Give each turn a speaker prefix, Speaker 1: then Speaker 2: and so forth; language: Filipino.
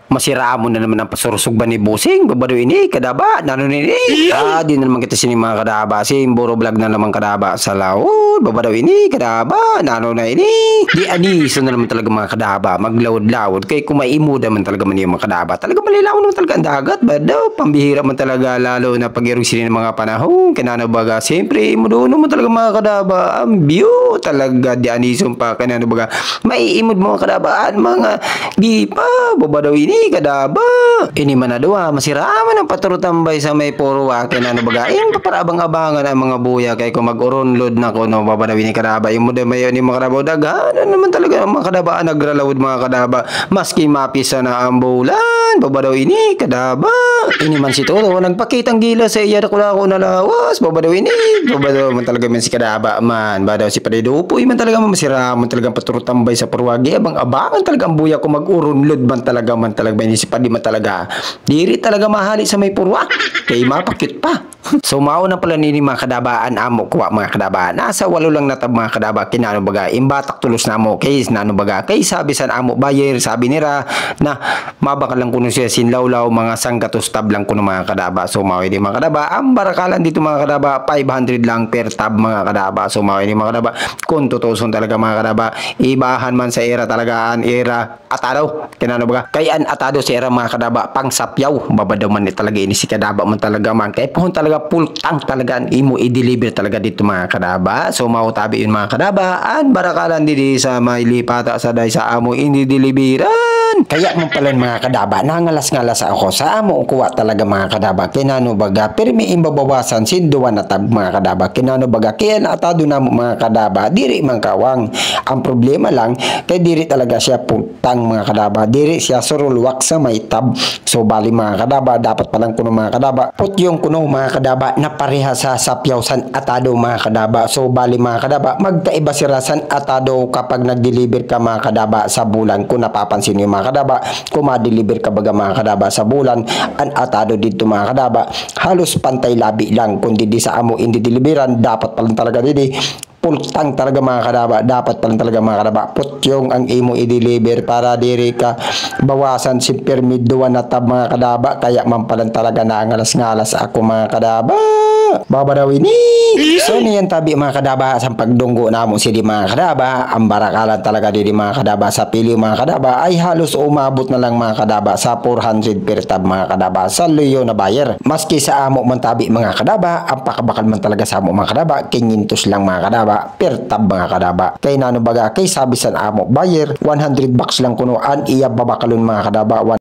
Speaker 1: Masira mo na naman ang pasurusog ba ni Busing? Babado ini, kadaba, nano nini. Di na naman kita sini mga kadaba. Buro vlog na naman kadaba sa laod. Babado ini, kadaba, nano na ini. Di aniso na naman talaga mga kadaba. Maglawod-lawod. Kaya kumaimo naman talaga man yung mga kadaba. Talaga malilaw naman talaga ang dagat. Badaw, pambihira man talaga lalo na pag-irong sini ng mga panahon. Kinano baga, siyempre, imo doon naman talaga mga kadaba. Ang view talaga. Di aniso pa, kinano baga. Maiimod mga kadabaan, mga gipa. Babado ini. Kadaba ini manadua masiraman ang paturutambay sa may puro akin ano bagain paparabang-abangan ang mga buya kay ko mag-uronlod na ko no babadawi ni kadaba yung muda mayon ni mga kadaba dagan naman talaga ang mga kadaba nagralawod mga kadaba maski mapisa na ang bulan babadaw ini kadaba ini man si Toro nagpakitang gila sa iya ko na lawas babadaw ini babadaw man talaga man si kadaba man badaw si Padedupoy man talaga masiraman talaga paturutambay sa purwagi abang-abangan talaga ang buya ko mag-uronlod man talaga inisip pa di man talaga. Diri talaga mahali sa may purwa. Kay mapakit pa. So mao na pala nini mga kadabaan amo kuha mga kadabaan. Nasa walo lang natab mga kadaba kinano baga imbatak tulos na mo kay nano baga kay sabi san amo bayer sabi nira na mabaka lang kuno siya sinlawlaw mga sangkatos tab lang kuno mga kadaba. So mao ini mga kadaba ang barakalan dito mga kadaba 500 lang per tab mga kadaba. So mao ini mga kadaba kung tutuson talaga mga kadaba ibahan man sa era talagaan era atado kinano baga kay an atado sa era mga kadaba pang sapyaw babadaw man ni talaga ini si kadaba man talaga man kay puhon talaga full tank talaga imo i-deliver talaga dito mga kadaba. So mautabi yun mga kadaba an barakalan didi sa may lipata sa day sa amo ini-deliveran. Kaya mo pala mga kadaba nangalas-ngalas ako sa amo kuha talaga mga kadaba kinano baga pirmi imbabawasan sinduan na tab mga kadaba kinano baga kaya naatado na mo mga kadaba diri man kawang ang problema lang kay diri talaga siya full tank mga kadaba diri siya surulwak sa may tab. So bali mga kadaba dapat palang kuno mga kadaba put yung kuno mga kadaba na pareha sa sapyawsan atado mga kadaba. So bali mga kadaba magkaiba sirasan atado kapag nag-deliver ka mga kadaba sa bulan kung napapansin niyo mga kadaba kung ma-deliver ka baga mga kadaba sa bulan an atado dito mga kadaba halos pantay labi lang kung di sa amo hindi deliveran dapat palang talaga didi full tank talaga mga kadaba dapat palang talaga mga kadaba put yung ang imo i-deliver para diri ka bawasan si permiduan na tab mga kadaba kaya man palang talaga naangalas-ngalas ako mga kadaba babadaw ini. So niyan tabi mga kadaba sa pagdunggo namo si di mga kadaba ang barakalan talaga di mga kadaba sa pili mga kadaba ay halos umabot na lang mga kadaba sa 400 per tab mga kadaba sa luyo na buyer maski sa amo man tabi mga kadaba ang pakabakal man talaga sa amo mga kadaba 500 lang mga kadaba per tab mga kadaba kay nano baga kay sabi san amo buyer 100 bucks lang kuno an iya babakalon mga kadaba